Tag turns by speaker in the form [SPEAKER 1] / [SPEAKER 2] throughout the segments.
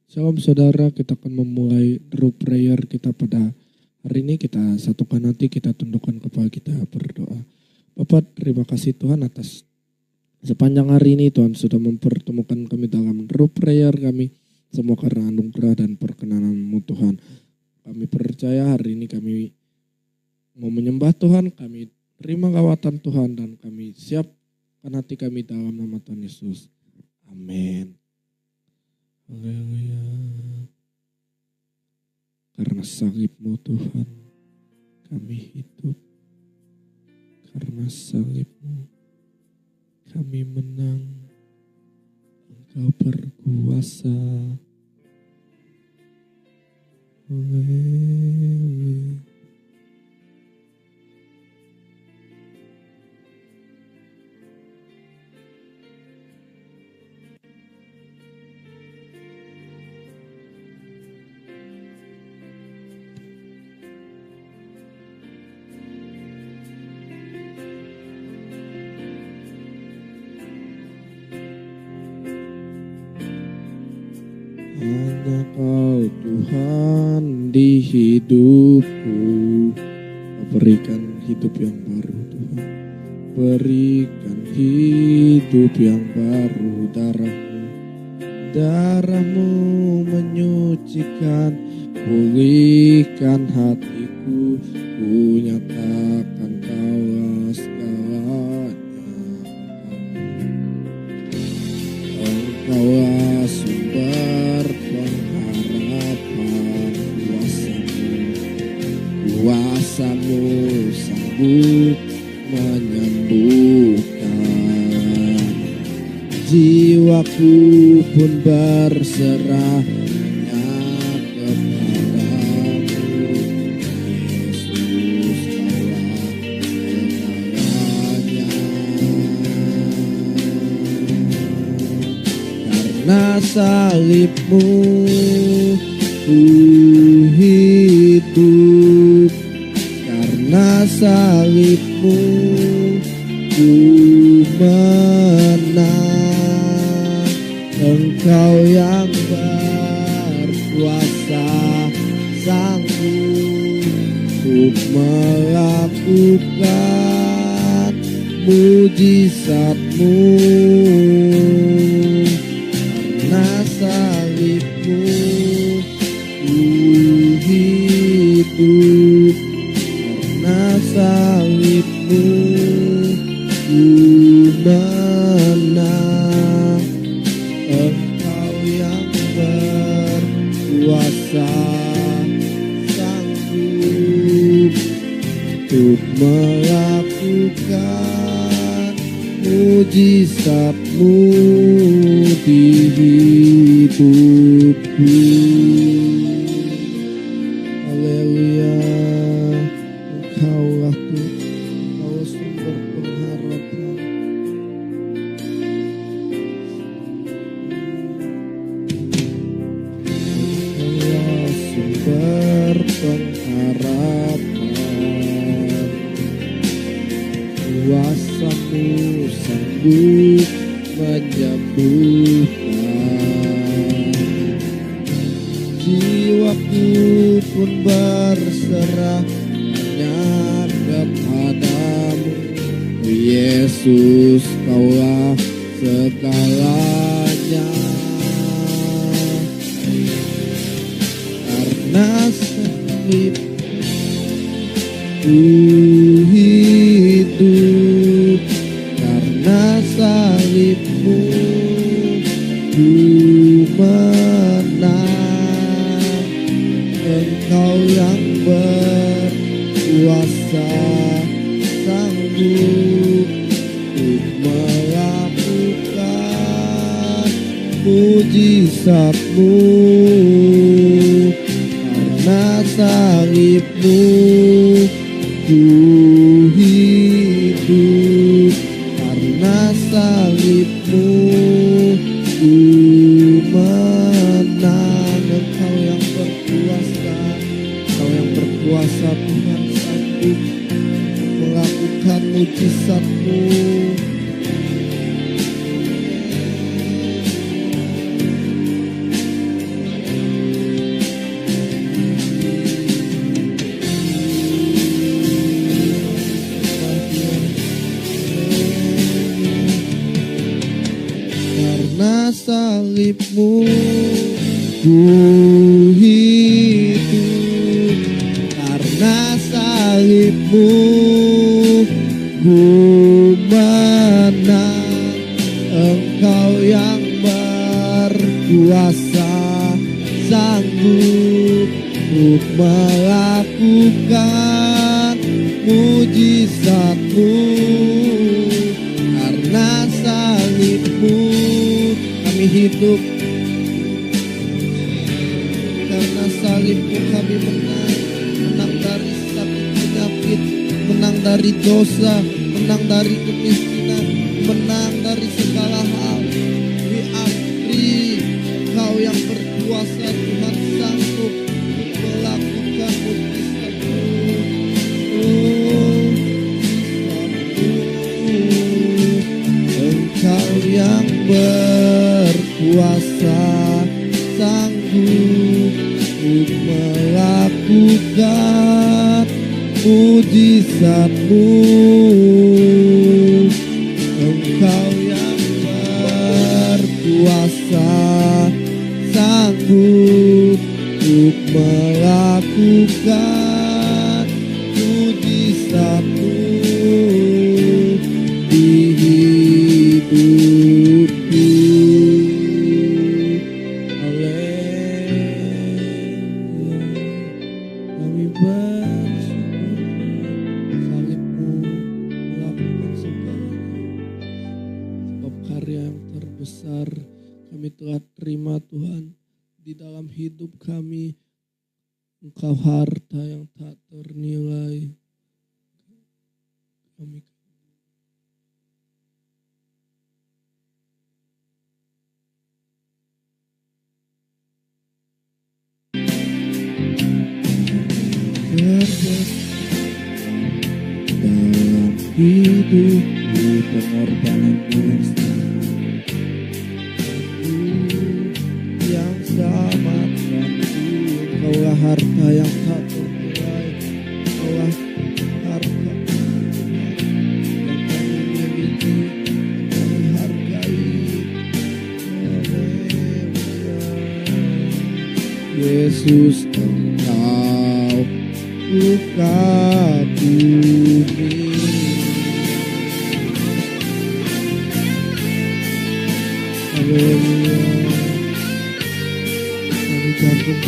[SPEAKER 1] Shalom saudara, kita akan memulai group prayer kita pada hari ini. Kita satukan hati, kita tundukkan kepala kita berdoa. Bapak, terima kasih Tuhan atas sepanjang hari ini Tuhan sudah mempertemukan kami dalam group prayer kami. Semua karena anugerah dan perkenanan-Mu Tuhan. Kami percaya hari ini kami mau menyembah Tuhan, kami terima kawatan Tuhan dan kami siapkan hati kami dalam nama Tuhan Yesus. Amin. Haleluya. Karena salib-Mu Tuhan, kami hidup. Karena salib-Mu, kami menang. Engkau berkuasa. Haleluya. Hanya Kau Tuhan di hidupku. Berikan hidup yang baru Tuhan. Berikan hidup yang baru. Darah-Mu menyucikan. Pulihkan hatiku. Ku nyatakan Kaulah segalanya. Engkaulah sumber pengharapan. Kuasa-Mu sanggup menyembuhkan. Jiwaku pun berserah hanya kepadamu. Yesus, Kaulah segalanya. Karena salib-Mu ku hidup. Karena salib-Mu ku menang. Engkau yang berkuasa, sanggup untuk melakukan mujizat-Mu. Karena salib-Mu ku hidup. Karena salib-Mu ku menang. Engkau yang berkuasa, sanggup untuk melakukan mujizat-Mu di hidupku. Haleluya. Engkaulah Tuhan, Engkau sumber pengharapan. Engkaulah sumber pengharapan. Kuasa-Mu sanggup menyembuhkan. Jiwaku pun berserah hanya kepadamu. Yesus, Kaulah segalanya. Karena salib-Mu hidup. Karena salib-Mu ku menang. Engkau yang berkuasa, sanggup untuk melakukan mujizat-Mu. Karena salib-Mu ku hidup. Karena salib-Mu ku menang. Engkau yang berkuasa, Engkau yang berkuasa Tuhan, sanggup melakukan mujizat-Mu. karena salibmu ku hidup, karena salibmu ku menang. Engkau yang berkuasa, sanggup untuk melakukan mujizatmu. Karena salibmu kami hidup, karena salibmu kami menang. Menang dari sakit penyakit, menang dari dosa, menang dari kemiskinan, menang dari segala hal. We are free. Kau yang berkuasa, Tuhan sanggup melakukan mujizatmu. Engkau yang berkuasa, sanggup untuk melakukan mujizatmu. Engkau yang berkuasa, sanggup untuk melakukan mujizatmu di hidupku. Haleluya, kami bersyukur salibmu melakukan segalanya. Sebab karya yang terbesar kami telah terima Tuhan di dalam hidup kami. Engkau harta yang tak ternilai. Kami dalam hidupku, pengorbananmu yang selamatkanku. Engkaulah harta yang tak ternilai. Engkaulah harta yang kami miliki, kami hargai. Yesus, Engkau ku kagumi. Haleluya, kami kagum.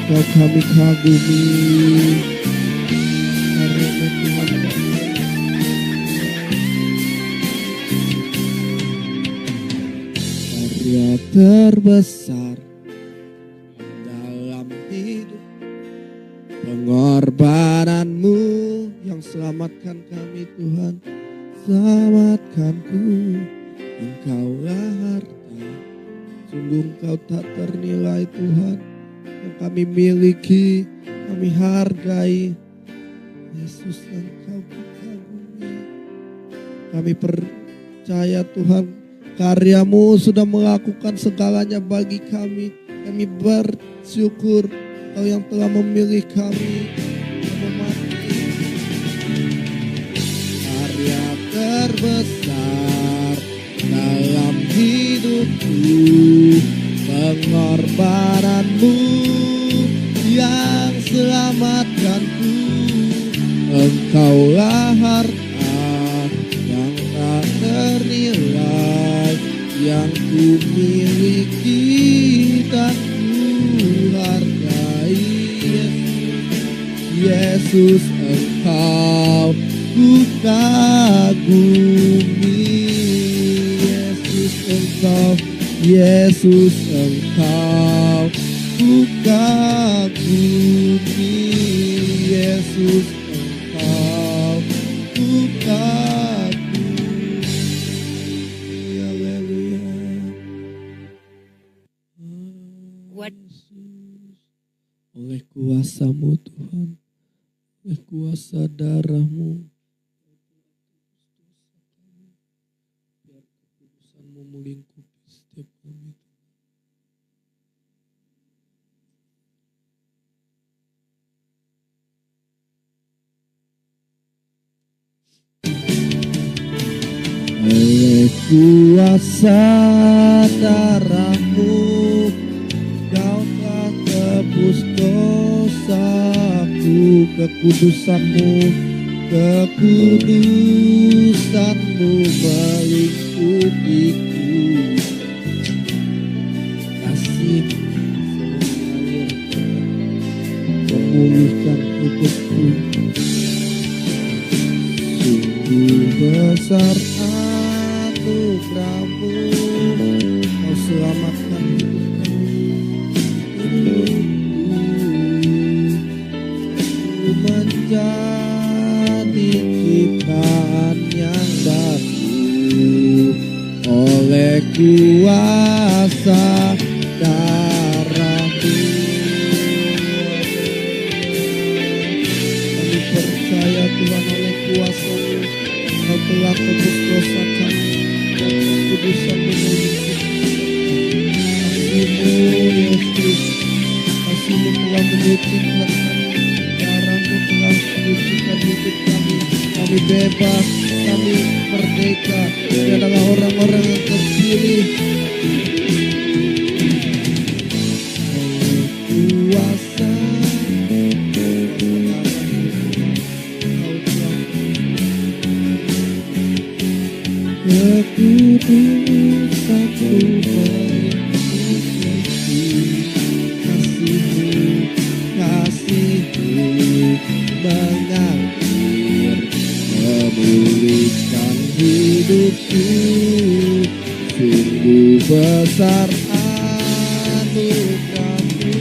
[SPEAKER 1] Engkau kami kagumi karena Tuhan karya terbesar dalam hidup, pengorbananmu yang selamatkan kami Tuhan, selamatkanku. Engkaulah harta, sungguh Engkau tak ternilai Tuhan, yang kami miliki, kami hargai. Yesus, Engkau kagumi. Kami percaya Tuhan, karya-Mu sudah melakukan segalanya bagi kami. Kami bersyukur Engkau yang telah memilih kami, yang memati. Karya terbesar dalam hidupku, pengorbananmu yang selamatkanku. Engkaulah harta yang tak ternilai, yang ku miliki dan ku hargai. Yesus, Engkau ku kagumi. Yesus, Engkau, Yesus, Engkau ku kagumi. Yesus, Engkau ku kagumi. Haleluya. Oleh kuasa-Mu Tuhan, oleh kuasa darah-Mu, biar kekudusan-Mu melingkupi setiap kami. oleh kuasa darahmu kau telah tebus dosaku, kekudusanmu melingkupiku, kasih memulihkan hidupku. Sungguh besar anugerahmu, kau selamatkan hidupku. Ku menjadi ciptaan yang baru oleh kuasa darahmu. Kami percaya Tuhan, oleh kuasa-Mu Kau telah tebus dosa kami dan kekudusan-Mu kasih-Mu Yesus, kasih-Mu telah menyucikan kami, darah-Mu telah menyucikan hidup kami. Kami bebas, kami merdeka, kami adalah orang-orang yang terpilih. Kuasa kekudusan-Mu kasih-Mu mengalir, memulihkan hidupku. Sungguh besar anugerahmu,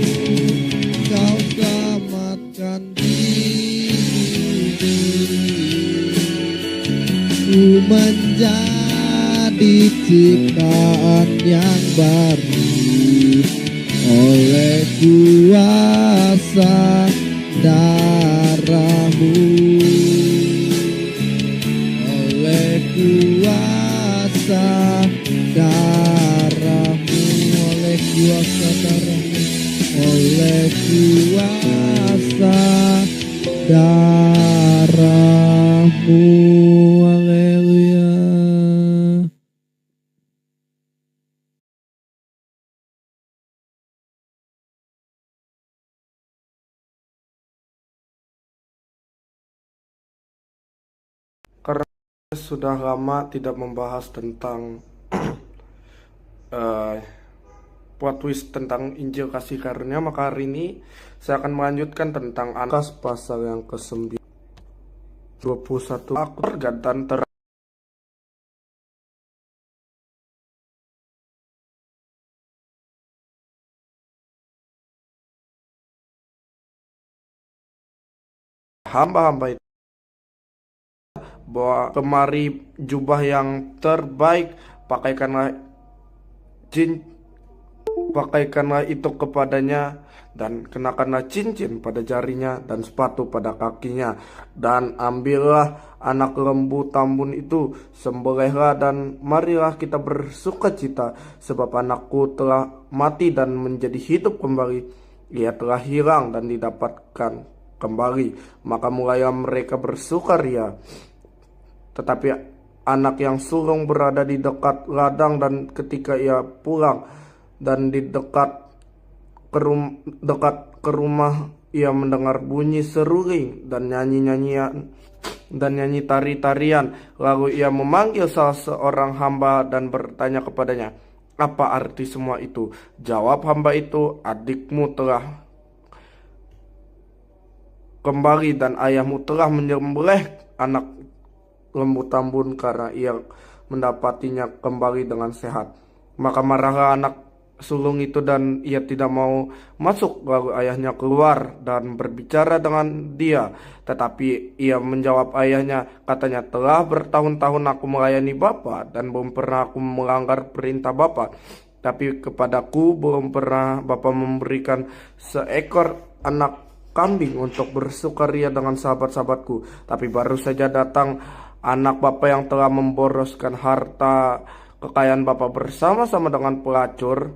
[SPEAKER 1] kau selamatkan diriku. Ku menjadi ciptaan yang baru oleh kuasa darahmu, oleh kuasa darahmu, oleh kuasa darahmu, oleh kuasa darahmu. Haleluya. Karena sudah lama tidak membahas tentang plot twist tentang Injil kasih karunia, maka hari ini saya akan melanjutkan tentang Lukas pasal yang ke-9 21. Aku dan hamba-hamba itu bahwa kemari jubah yang terbaik, pakaikanlah itu kepadanya, dan kenakanlah cincin pada jarinya dan sepatu pada kakinya, dan ambillah anak lembu tambun itu, sembelihlah, dan marilah kita bersukacita, sebab anakku telah mati dan menjadi hidup kembali, ia telah hilang dan didapatkan kembali. Maka mulailah mereka bersukaria. Tetapi anak yang sulung berada di dekat ladang, dan ketika ia pulang dan di dekat ke rumah, ia mendengar bunyi seruling dan nyanyi tari-tarian. Lalu ia memanggil salah seorang hamba dan bertanya kepadanya, "Apa arti semua itu?" Jawab hamba itu, "Adikmu telah kembali dan ayahmu telah menyembelih anak lembu tambun karena ia mendapatinya kembali dengan sehat." Maka marahlah anak sulung itu dan ia tidak mau masuk. Lalu ayahnya keluar dan berbicara dengan dia. Tetapi ia menjawab ayahnya, katanya, "Telah bertahun-tahun aku melayani Bapa dan belum pernah aku melanggar perintah Bapa. Tapi kepadaku belum pernah Bapa memberikan seekor anak kambing untuk bersukaria dengan sahabat-sahabatku. Tapi baru saja datang anak Bapa yang telah memboroskan harta kekayaan Bapa bersama-sama dengan pelacur.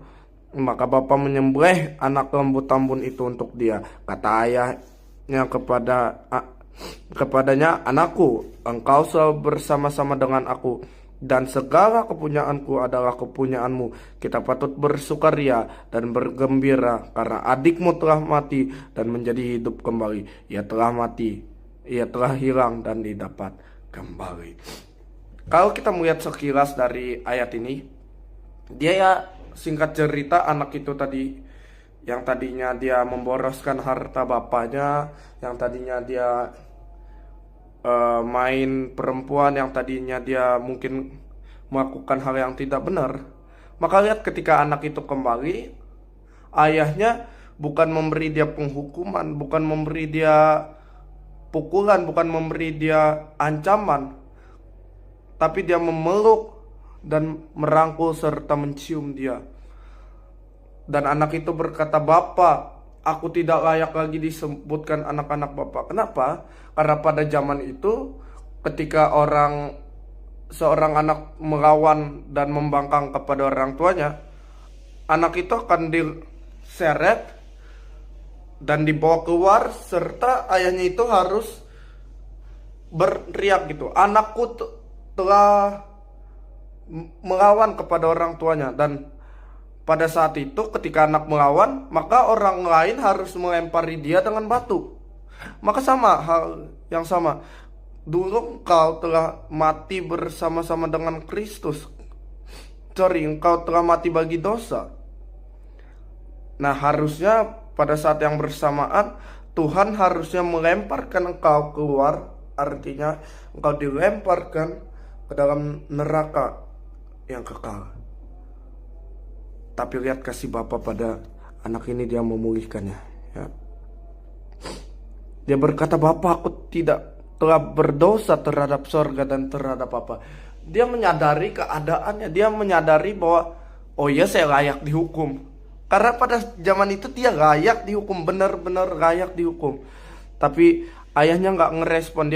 [SPEAKER 1] Maka Bapa menyembelih anak lembu tambun itu untuk dia." Kata ayahnya kepadanya, "Anakku, engkau selalu bersama-sama dengan aku,
[SPEAKER 2] dan segala kepunyaanku adalah kepunyaanmu. Kita patut bersukaria dan bergembira karena adikmu telah mati dan menjadi hidup kembali. Ia telah mati, ia telah hilang dan didapat kembali. Kalau kita melihat sekilas dari ayat ini, dia ya singkat cerita anak itu tadi yang tadinya dia memboroskan harta bapaknya, yang tadinya dia main perempuan, yang tadinya dia mungkin melakukan hal yang tidak benar. Maka lihat ketika anak itu kembali, ayahnya bukan memberi dia penghukuman, bukan memberi dia pukulan, bukan memberi dia ancaman, tapi dia memeluk dan merangkul serta mencium dia. Dan anak itu berkata, "Bapak, aku tidak layak lagi disebutkan anak-anak Bapak." Kenapa? Karena pada zaman itu ketika seorang anak melawan dan membangkang kepada orang tuanya, anak itu akan diseret dan dibawa keluar serta ayahnya itu harus berteriak gitu, "Anakku telah melawan kepada orang tuanya." Dan pada saat itu ketika anak melawan, maka orang lain harus melempari dia dengan batu. Maka sama hal yang sama. Dulu engkau telah mati bersama-sama dengan Kristus. Engkau telah mati bagi dosa. Nah, harusnya pada saat yang bersamaan Tuhan harusnya melemparkan engkau keluar, artinya engkau dilemparkan ke dalam neraka yang kekal. Tapi lihat kasih Bapa pada anak ini, dia memulihkannya, ya. Dia berkata, "Bapa, aku tidak telah berdosa terhadap sorga dan terhadap apa." Dia menyadari keadaannya, dia menyadari bahwa oh ya, saya layak dihukum. Karena pada zaman itu dia layak dihukum, benar-benar layak dihukum. Tapi ayahnya nggak ngerespon.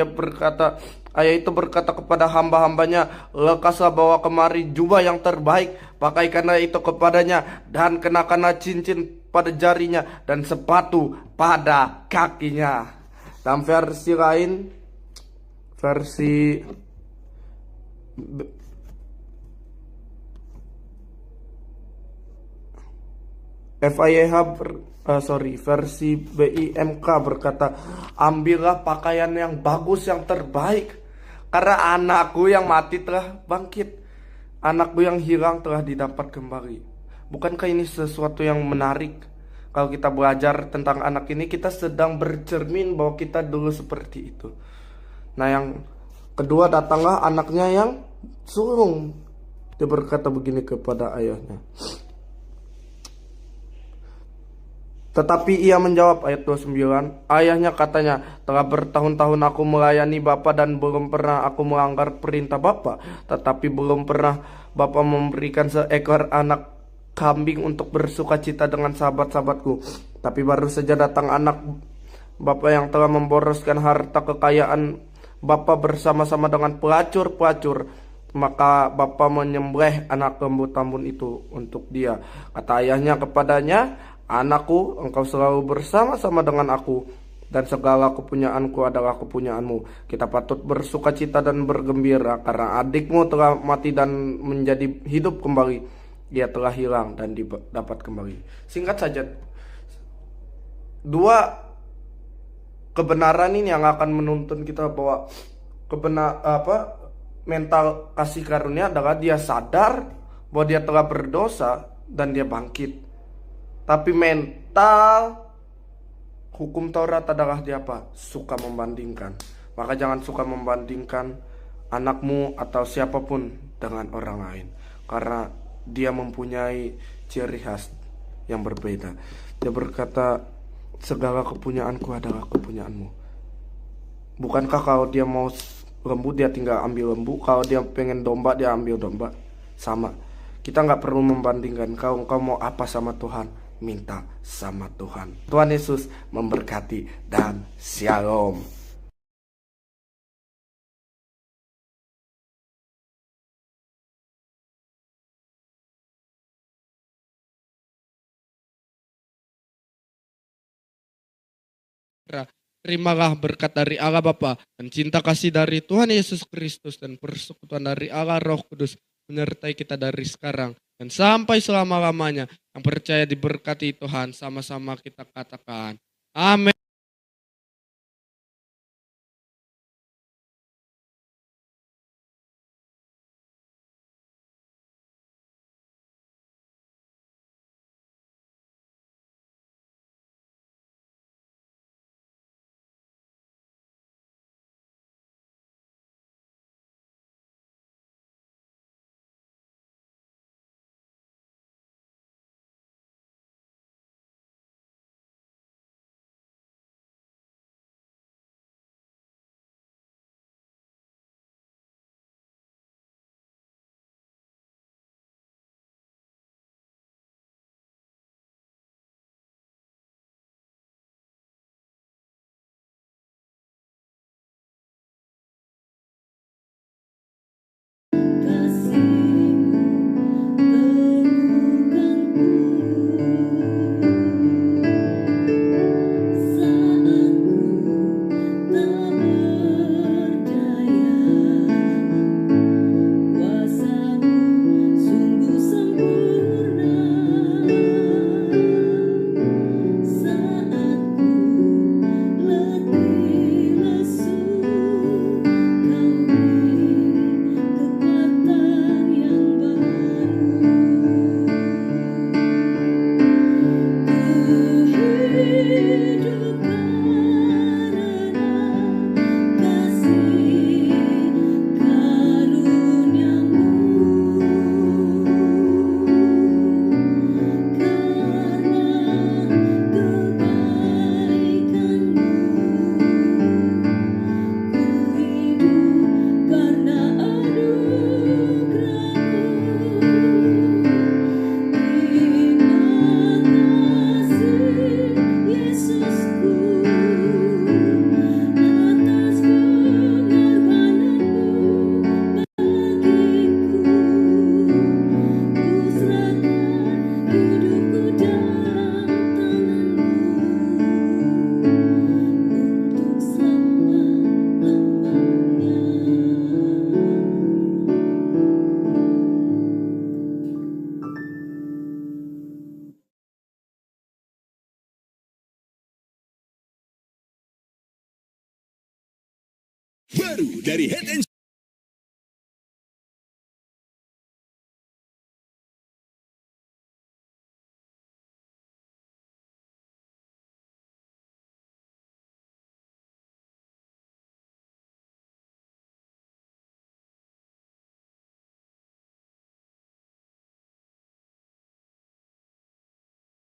[SPEAKER 2] Ayah itu berkata kepada hamba-hambanya, "Lekaslah bawa kemari jubah yang terbaik, pakaikanlah itu kepadanya, dan kenakanlah cincin pada jarinya dan sepatu pada kakinya." Dalam versi lain, versi versi BIMK berkata, "Ambillah pakaian yang bagus, yang terbaik, karena anakku yang mati telah bangkit, anakku yang hilang telah didapat kembali." Bukankah ini sesuatu yang menarik? Kalau kita belajar tentang anak ini, kita sedang bercermin bahwa kita dulu seperti itu. Nah, yang kedua, datanglah anaknya yang sulung. Dia berkata begini kepada ayahnya. Tetapi ia menjawab, ayat 29, ayahnya katanya, "Telah bertahun-tahun aku melayani Bapa dan belum pernah aku melanggar perintah Bapa. Tetapi belum pernah Bapa memberikan seekor anak kambing untuk bersuka cita dengan sahabat-sahabatku. Tapi baru saja datang anak Bapa yang telah memboroskan harta kekayaan Bapa bersama-sama dengan pelacur-pelacur. Maka Bapa menyembelih anak lembu tambun itu untuk dia." Kata ayahnya kepadanya, "Anakku, engkau selalu bersama-sama dengan aku, dan segala kepunyaanku adalah kepunyaanmu. Kita patut bersuka cita dan bergembira karena adikmu telah mati dan menjadi hidup kembali. Dia telah hilang dan dapat kembali." Singkat saja, dua kebenaran ini yang akan menuntun kita bahwa mental kasih karunia adalah dia sadar bahwa dia telah berdosa dan dia bangkit. Tapi mental hukum Taurat adalah dia apa? Suka membandingkan. Maka jangan suka membandingkan anakmu atau siapapun dengan orang lain, karena dia mempunyai ciri khas yang berbeda. Dia berkata, "Segala kepunyaanku adalah kepunyaanmu." Bukankah kalau dia mau lembu, dia tinggal ambil lembu. Kalau dia pengen domba, dia ambil domba. Sama. Kita nggak perlu membandingkan. Kalau engkau mau apa sama Tuhan, minta sama Tuhan. Tuhan Yesus memberkati dan shalom.
[SPEAKER 1] terimalah berkat dari Allah Bapa dan cinta kasih dari Tuhan Yesus Kristus dan persekutuan dari Allah Roh Kudus menyertai kita dari sekarang dan sampai selama-lamanya. Yang percaya diberkati Tuhan, sama-sama kita katakan amin.
[SPEAKER 3] Baru dari Head and